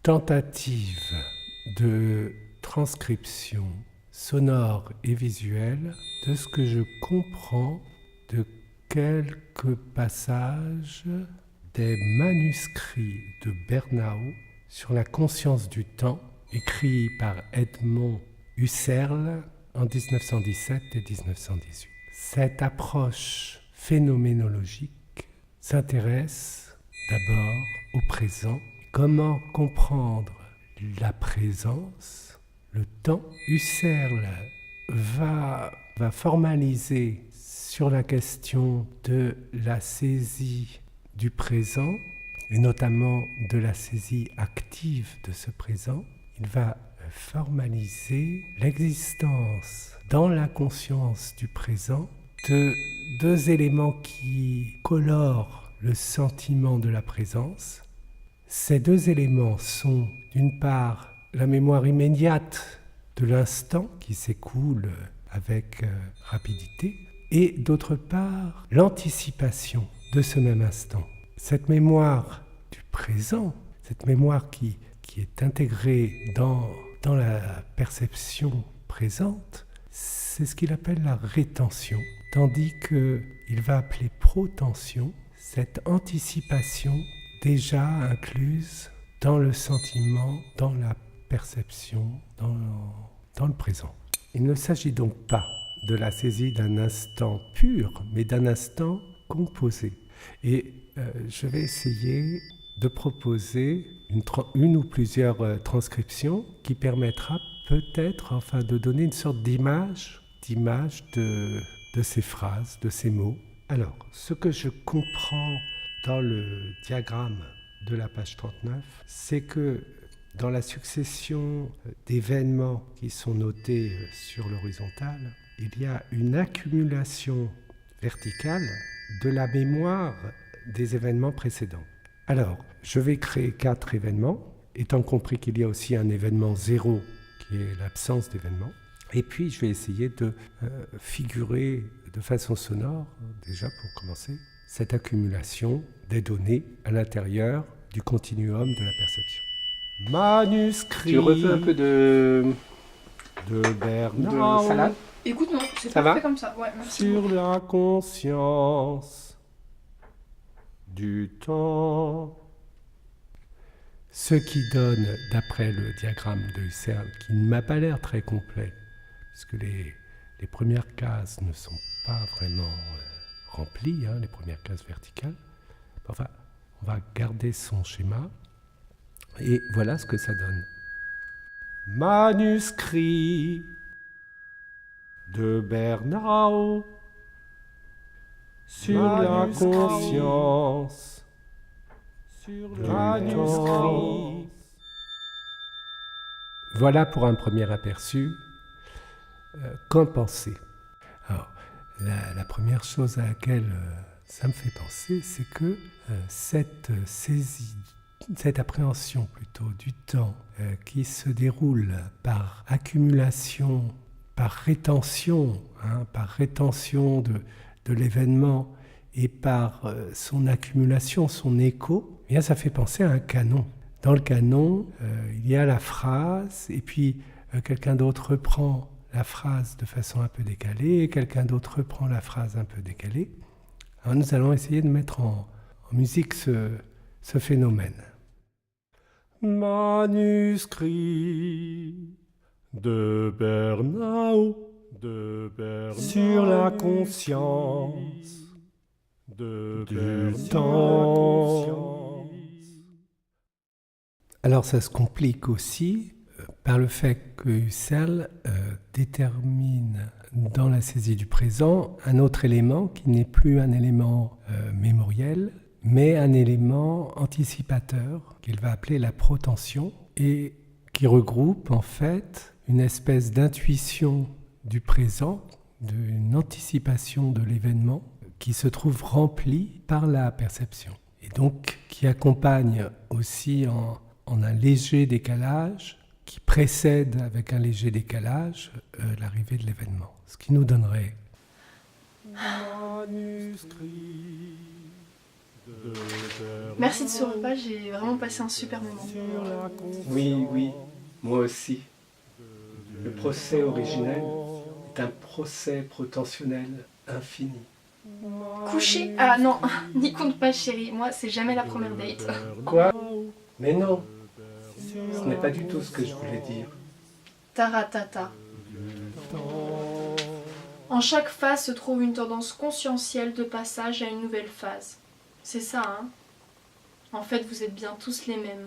Tentative de transcription sonore et visuelle de ce que je comprends de quelques passages des manuscrits de Bernau sur la conscience du temps, écrits par Edmond Husserl en 1917 et 1918. Cette approche phénoménologique s'intéresse d'abord au présent. Comment comprendre la présence, le temps? Husserl va formaliser sur la question de la saisie du présent, et notamment de la saisie active de ce présent. Il va formaliser l'existence dans la conscience du présent de deux éléments qui colorent le sentiment de la présence. Ces deux éléments sont, d'une part, la mémoire immédiate de l'instant qui s'écoule avec rapidité, et d'autre part, l'anticipation de ce même instant. Cette mémoire du présent, cette mémoire qui est intégrée dans la perception présente, c'est ce qu'il appelle la rétention, tandis qu'il va appeler protension, cette anticipation déjà incluse dans le sentiment, dans la perception, dans le présent. Il ne s'agit donc pas de la saisie d'un instant pur, mais d'un instant composé. Et je vais essayer de proposer une ou plusieurs transcriptions qui permettra peut-être de donner une sorte d'image de ces phrases, de ces mots. Alors, ce que je comprends dans le diagramme de la page 39, c'est que dans la succession d'événements qui sont notés sur l'horizontale, il y a une accumulation verticale de la mémoire des événements précédents. Alors, je vais créer 4 événements, étant compris qu'il y a aussi un événement 0 qui est l'absence d'événement. Et puis, je vais essayer de figurer de façon sonore, déjà pour commencer, cette accumulation des données à l'intérieur du continuum de la perception. Manuscrit. Tu refais un peu de Bernau. De salade. Écoute, non, c'est Ça parfait va comme ça. Ouais, merci. Sur la conscience du temps. Ce qui donne, d'après le diagramme de Husserl, qui ne m'a pas l'air très complet, puisque les premières cases ne sont pas vraiment remplies, les premières cases verticales. Enfin, on va garder son schéma, et voilà ce que ça donne. Manuscrit de Bernau sur la conscience du temps. Voilà pour un premier aperçu. Qu'en penser? Alors, la première chose à laquelle ça me fait penser, c'est que cette saisie, cette appréhension plutôt du temps qui se déroule par accumulation, par rétention de l'événement et par son accumulation, son écho, eh bien, ça fait penser à un canon. Dans le canon, il y a la phrase, et puis quelqu'un d'autre reprend la phrase de façon un peu décalée, et quelqu'un d'autre reprend la phrase un peu décalée. Alors nous allons essayer de mettre en musique ce phénomène. Manuscrit de Bernau, sur la conscience du temps. Alors ça se complique aussi par le fait que Husserl détermine dans la saisie du présent un autre élément qui n'est plus un élément mémoriel, mais un élément anticipateur qu'il va appeler la protension et qui regroupe en fait une espèce d'intuition du présent, d'une anticipation de l'événement qui se trouve remplie par la perception et donc qui accompagne aussi en un léger décalage, qui précède avec un léger décalage l'arrivée de l'événement. Ce qui nous donnerait manuscrit Merci de ce repas, j'ai vraiment passé un super moment. Oui, oui, moi aussi. Le procès originel est un procès potentionnel infini. Coucher? Ah non, n'y compte pas chérie, moi c'est jamais la première date. Quoi? Mais non, ce n'est pas du tout ce que je voulais dire. Taratata. En chaque phase se trouve une tendance conscientielle de passage à une nouvelle phase. C'est ça, hein? En fait, vous êtes bien tous les mêmes.